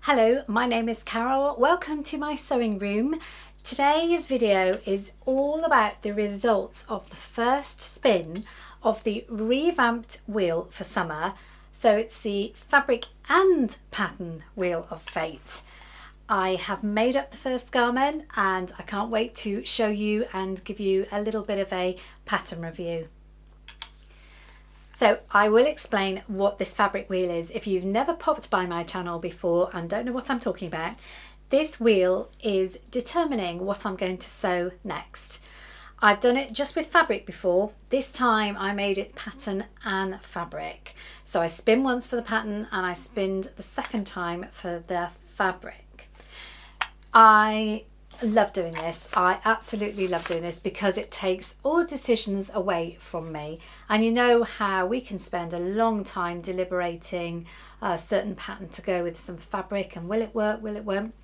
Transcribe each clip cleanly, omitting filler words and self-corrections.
Hello, my name is Carole. Welcome to my sewing room. Today's video is all about the results of the first spin of the revamped wheel for summer. So it's the fabric and pattern wheel of fate. I have made up the first garment and I can't wait to show you and give you a little bit of a pattern review. So I will explain what this fabric wheel is. If you've never popped by my channel before and don't know what I'm talking about, this wheel is determining what I'm going to sew next. I've done it just with fabric before. This time I made it pattern and fabric. So I spin once for the pattern and I spinned the second time for the fabric. I love doing this. I absolutely love doing this because it takes all the decisions away from me. And you know how we can spend a long time deliberating a certain pattern to go with some fabric and will it work, will it won't?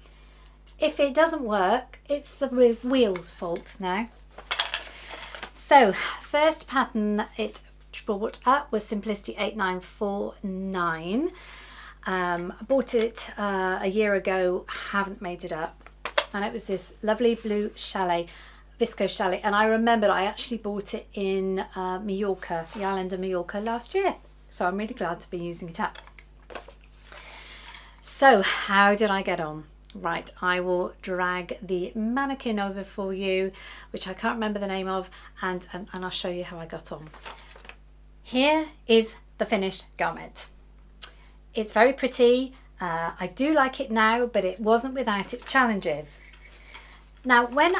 If it doesn't work, it's the wheel's fault now. So first pattern it brought up was Simplicity 8949. I bought it a year ago, haven't made it up. And it was this lovely blue challis, viscose challis, and I remembered I actually bought it in Mallorca, the island of Mallorca last year, so I'm really glad to be using it up. So how did I get on? Right, I will drag the mannequin over for you, which I can't remember the name of, and I'll show you how I got on. Here is the finished garment. It's very pretty. I do like it now, but it wasn't without its challenges. Now, when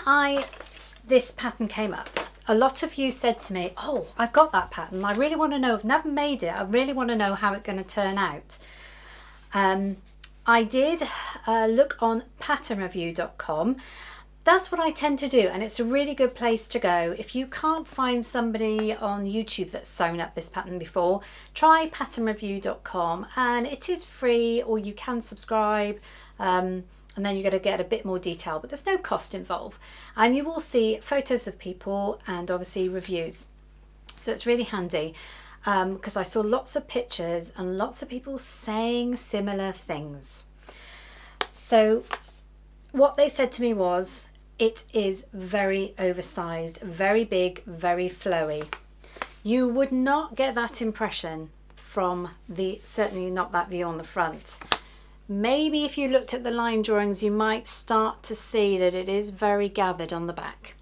this pattern came up, a lot of you said to me, oh, I've got that pattern. I really want to know, I've never made it. I really want to know how it's going to turn out. I did look on patternreview.com. That's what I tend to do, and it's a really good place to go. If you can't find somebody on YouTube that's sewn up this pattern before, try patternreview.com, and it is free, or you can subscribe, and then you're going to get a bit more detail, but there's no cost involved. And you will see photos of people and obviously reviews. So it's really handy because I saw lots of pictures and lots of people saying similar things. So what they said to me was, it is very oversized, very big, very flowy. You would not get that impression from certainly not that view on the front. Maybe if you looked at the line drawings, you might start to see that it is very gathered on the back.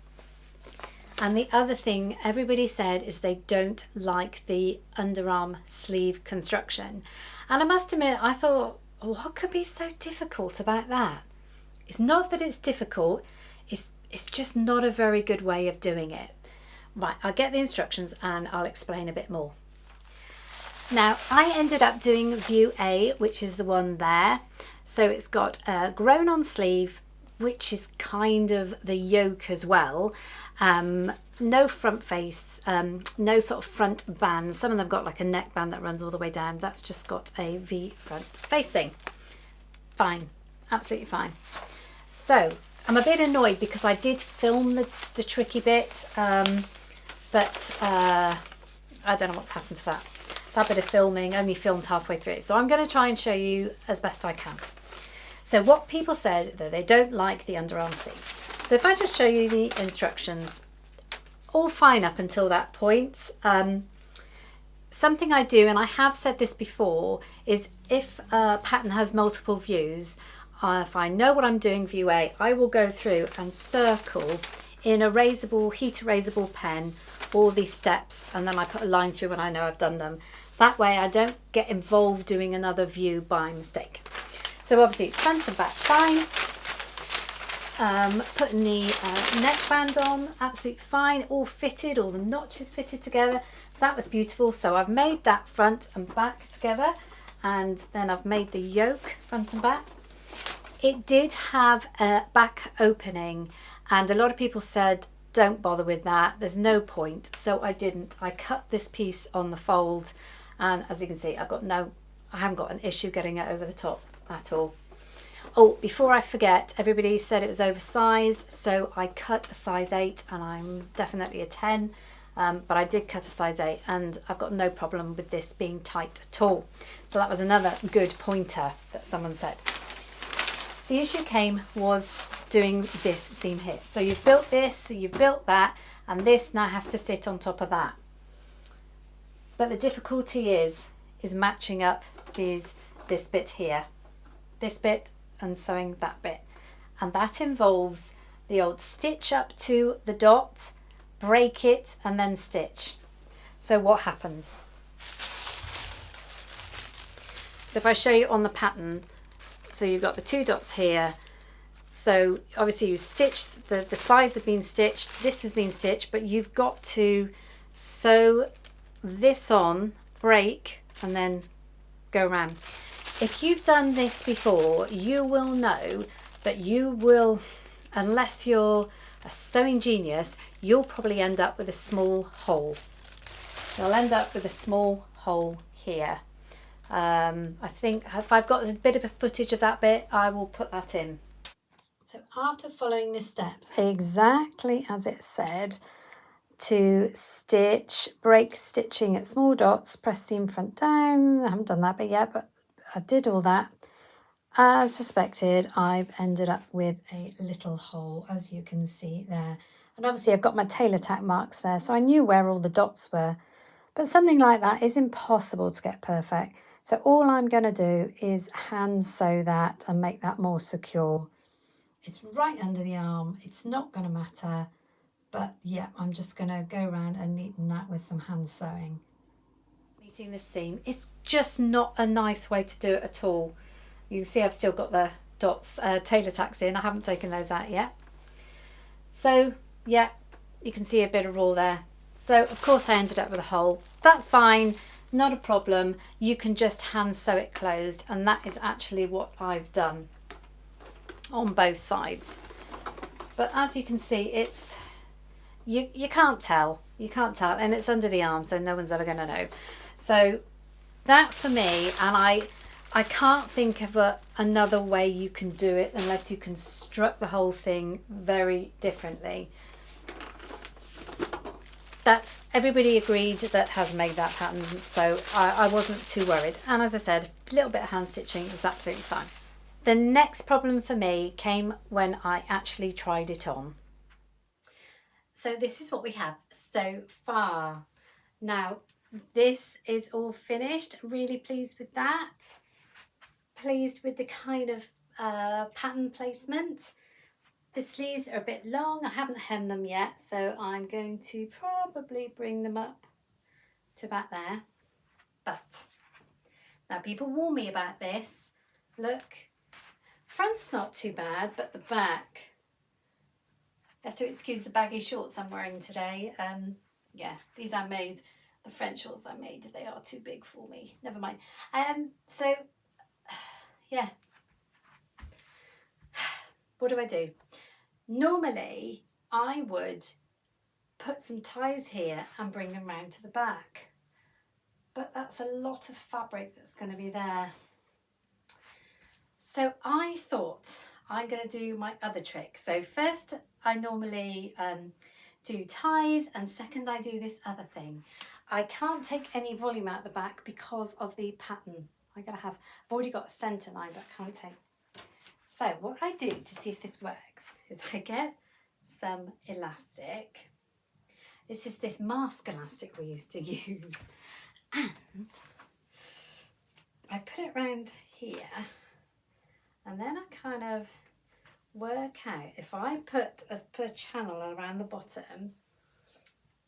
And the other thing everybody said is they don't like the underarm sleeve construction. And I must admit, I thought, what could be so difficult about that? It's not that it's difficult, it's just not a very good way of doing it. Right, I'll get the instructions and I'll explain a bit more. Now, I ended up doing view A, which is the one there. So it's got a grown on sleeve, which is kind of the yoke as well. No front face, no sort of front band. Some of them got like a neck band that runs all the way down. That's just got a V front facing. Fine, absolutely fine. So I'm a bit annoyed because I did film the tricky bit, but I don't know what's happened to that. That bit of filming only filmed halfway through. So I'm going to try and show you as best I can. So what people said that they don't like the underarm sleeve. So if I just show you the instructions, all fine up until that point. Something I do, and I have said this before, is if a pattern has multiple views, if I know what I'm doing view A, I will go through and circle in a heat erasable pen all these steps, and then I put a line through when I know I've done them. That way I don't get involved doing another view by mistake. So obviously front and back fine. Putting the neckband on, absolutely fine, all fitted, all the notches fitted together. That was beautiful. So I've made that front and back together, and then I've made the yoke front and back. It did have a back opening, and a lot of people said don't bother with that, there's no point. So I didn't. I cut this piece on the fold, and as you can see, I haven't got an issue getting it over the top at all. Oh, before I forget, everybody said it was oversized, so I cut a size 8, and I'm definitely a 10. But I did cut a size 8 and I've got no problem with this being tight at all. So that was another good pointer that someone said. The issue was doing this seam here. So you've built this, you've built that, and this now has to sit on top of that. But the difficulty is matching up this bit here, this bit, and sewing that bit. And that involves the old stitch up to the dot, break it, and then stitch. So what happens? So if I show you on the pattern, so you've got the 2 dots here. So obviously you stitch, the sides have been stitched, this has been stitched, but you've got to sew this on, break, and then go around. If you've done this before, you will know that you will, unless you're a sewing genius, you'll probably end up with a small hole. You'll end up with a small hole here. I think if I've got a bit of a footage of that bit, I will put that in. So after following the steps exactly as it said, to stitch, break stitching at small dots, press seam front down. I haven't done that bit yet, but I did all that. As suspected, I've ended up with a little hole, as you can see there. And obviously I've got my tailor tack marks there, so I knew where all the dots were. But something like that is impossible to get perfect. So all I'm going to do is hand sew that and make that more secure. It's right under the arm. It's not going to matter. But yeah, I'm just going to go around and neaten that with some hand sewing. Meeting the seam. It's just not a nice way to do it at all. You see I've still got the dots, tailor tacks in. I haven't taken those out yet. So yeah, you can see a bit of raw there. So of course I ended up with a hole. That's fine, not a problem. You can just hand sew it closed, and that is actually what I've done on both sides. But as you can see, it's you can't tell, and it's under the arm, so no one's ever going to know. So that for me, and I can't think of another way you can do it unless you construct the whole thing very differently. That's everybody agreed that has made that pattern, so I wasn't too worried. And as I said, a little bit of hand stitching was absolutely fine. The next problem for me came when I actually tried it on. So this is what we have so far. Now this is all finished. Really pleased with that. Pleased with the kind of pattern placement. The sleeves are a bit long. I haven't hemmed them yet, so I'm going to probably bring them up to about there. But now people warn me about this. Look, front's not too bad, but the back, you have to excuse the baggy shorts I'm wearing today. Yeah, these I made, the French shorts I made, they are too big for me. Never mind. So yeah, what do? Normally I would put some ties here and bring them round to the back, but that's a lot of fabric that's going to be there. So I thought I'm going to do my other trick. So first I normally do ties, and second I do this other thing. I can't take any volume out the back because of the pattern. I've already got a centre line, but I can't take. So what I do to see if this works is I get some elastic. This is this mask elastic we used to use. And I put it around here, and then I kind of work out if I put a channel around the bottom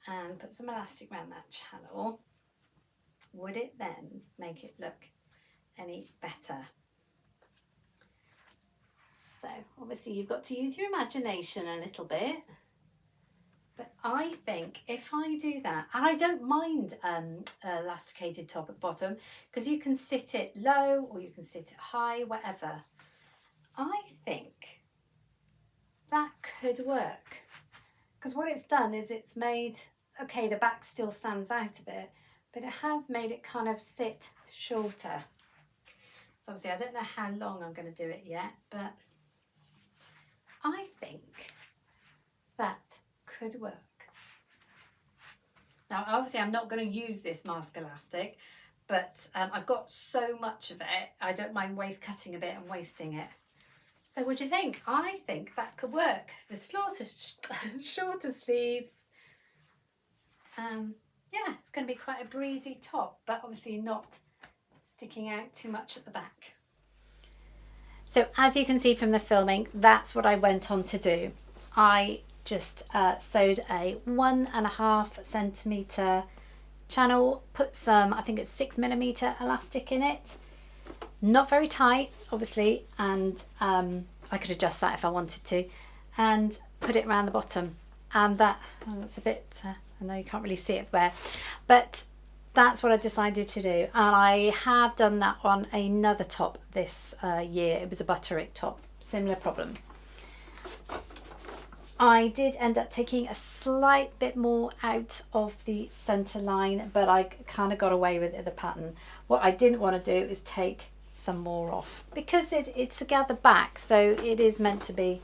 and put some elastic around that channel, would it then make it look any better? So obviously you've got to use your imagination a little bit, but I think if I do that, and I don't mind elasticated top at bottom, because you can sit it low or you can sit it high, whatever. I think that could work, because what it's done is it's made, okay, the back still stands out a bit, but it has made it kind of sit shorter. So obviously I don't know how long I'm going to do it yet, but I think that could work. Now obviously I'm not going to use this mask elastic, but I've got so much of it, I don't mind cutting a bit and wasting it. So what do you think? I think that could work. The shorter sleeves. Yeah, it's going to be quite a breezy top, but obviously not sticking out too much at the back. So as you can see from the filming, that's what I went on to do. I just sewed a 1.5 centimetre channel, put some, I think it's 6mm elastic in it. Not very tight, obviously, and I could adjust that if I wanted to, and put it around the bottom. And that's a bit, I know you can't really see it there, but that's what I decided to do. And I have done that on another top this year. It was a butterick top, similar problem. I did end up taking a slight bit more out of the centre line, but I kind of got away with it, the pattern. What I didn't want to do is take some more off, because it's a gathered back, so it is meant to be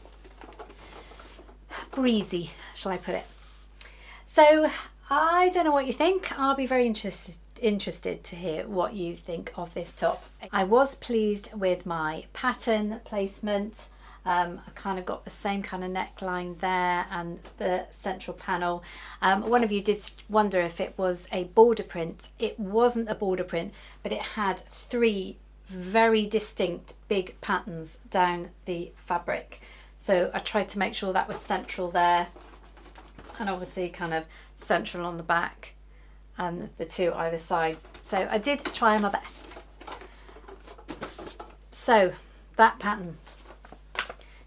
breezy, shall I put it. So I don't know what you think. I'll be very interested to hear what you think of this top. I was pleased with my pattern placement. I kind of got the same kind of neckline there and the central panel. One of you did wonder if it was a border print. It wasn't a border print, but it had 3 very distinct big patterns down the fabric. So I tried to make sure that was central there, and obviously kind of central on the back and the 2 either side. So I did try my best. So that pattern.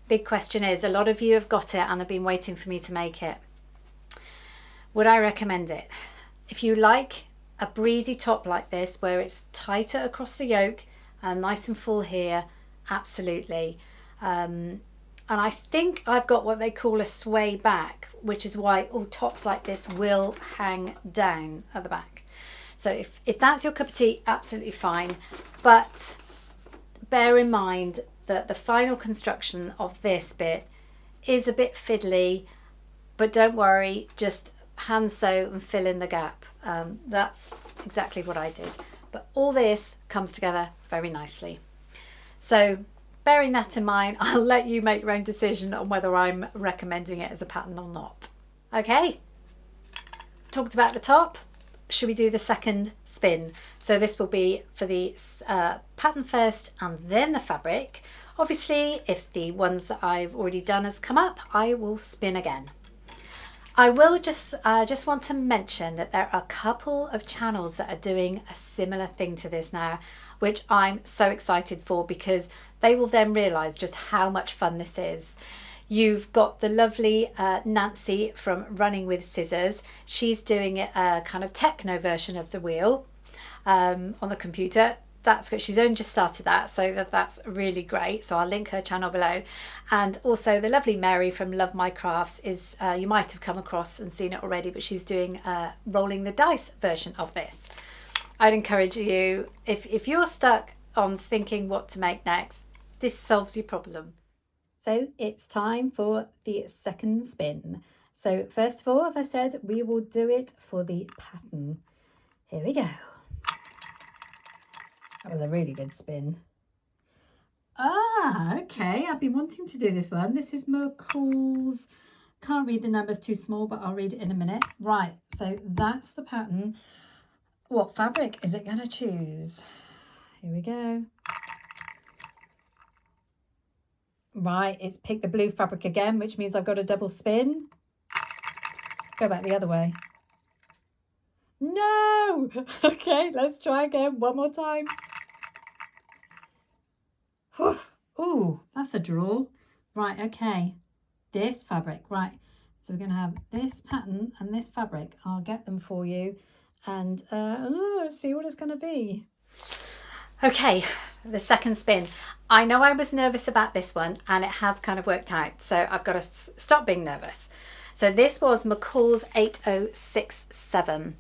Big question is, a lot of you have got it and have been waiting for me to make it. Would I recommend it? If you like a breezy top like this, where it's tighter across the yoke and nice and full here, absolutely. And I think I've got what they call a sway back, which is why all tops like this will hang down at the back. So if that's your cup of tea, absolutely fine. But bear in mind that the final construction of this bit is a bit fiddly, but don't worry, just hand sew and fill in the gap. That's exactly what I did. But all this comes together very nicely. So bearing that in mind, I'll let you make your own decision on whether I'm recommending it as a pattern or not. Okay, talked about the top. Should we do the second spin? So this will be for the pattern first and then the fabric. Obviously, if the ones that I've already done has come up, I will spin again. I will just want to mention that there are a couple of channels that are doing a similar thing to this now, which I'm so excited for, because they will then realise just how much fun this is. You've got the lovely Nancy from Running with Scissors. She's doing a kind of techno version of the wheel on the computer. That's good. She's only just started that, so that's really great. So I'll link her channel below. And also the lovely Mary from Love My Crafts is, you might have come across and seen it already, but she's doing a rolling the dice version of this. I'd encourage you, if you're stuck on thinking what to make next, this solves your problem. So it's time for the second spin. So first of all, as I said, we will do it for the pattern. Here we go. That was a really good spin. Ah, okay. I've been wanting to do this one. This is McCall's. Can't read the numbers, too small, but I'll read it in a minute. Right, so that's the pattern. What fabric is it going to choose? Here we go. Right, it's picked the blue fabric again, which means I've got a double spin. Go back the other way. No! Okay, let's try again. One more time. Ooh, that's a draw. Right, okay. This fabric, right. So we're going to have this pattern and this fabric. I'll get them for you and see what it's going to be. Okay, the second spin. I know I was nervous about this one, and it has kind of worked out. So I've got to stop being nervous. So this was McCall's 8067.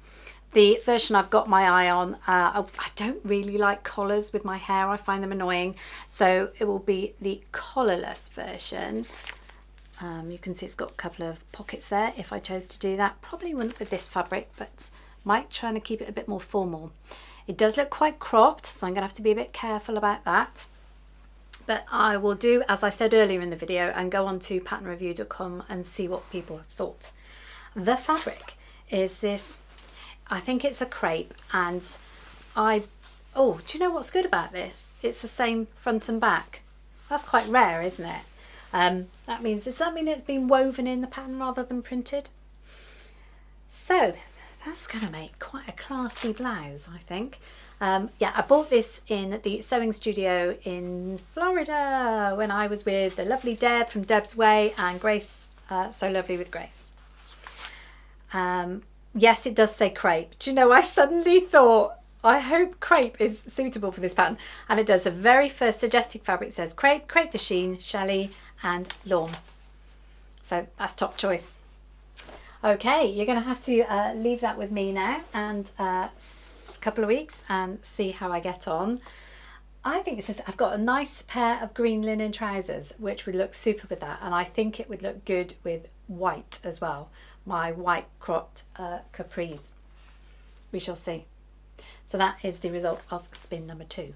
The version I've got my eye on, I don't really like collars with my hair. I find them annoying. So it will be the collarless version. You can see it's got a couple of pockets there if I chose to do that. Probably wouldn't with this fabric, but might try to keep it a bit more formal. It does look quite cropped, so I'm going to have to be a bit careful about that. But I will do, as I said earlier in the video, and go on to patternreview.com and see what people have thought. The fabric is this, I think it's a crepe, and oh, do you know what's good about this? It's the same front and back. That's quite rare, isn't it? That means, does that mean it's been woven in the pattern rather than printed? So that's going to make quite a classy blouse, I think. Yeah, I bought this in the sewing studio in Florida when I was with the lovely Deb from Deb's Way and Grace, So Lovely with Grace. Yes, it does say crepe. Do you know, I suddenly thought, I hope crepe is suitable for this pattern. And it does. The very first suggested fabric says crepe, crepe de chine, challis and lawn. So that's top choice. Okay, you're going to have to leave that with me now and a couple of weeks and see how I get on. I think this is, I've got a nice pair of green linen trousers which would look super with that, and I think it would look good with white as well, my white cropped capris. We shall see. So that is the results of spin number 2.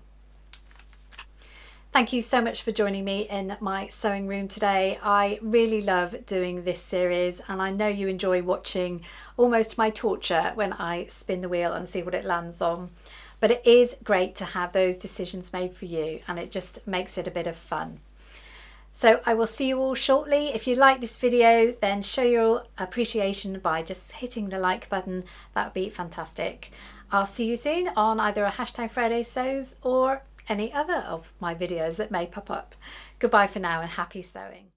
Thank you so much for joining me in my sewing room today. I really love doing this series, and I know you enjoy watching almost my torture when I spin the wheel and see what it lands on. But it is great to have those decisions made for you, and it just makes it a bit of fun. So I will see you all shortly. If you like this video, then show your appreciation by just hitting the like button. That would be fantastic. I'll see you soon on either a #FridaySews or any other of my videos that may pop up. Goodbye for now and happy sewing.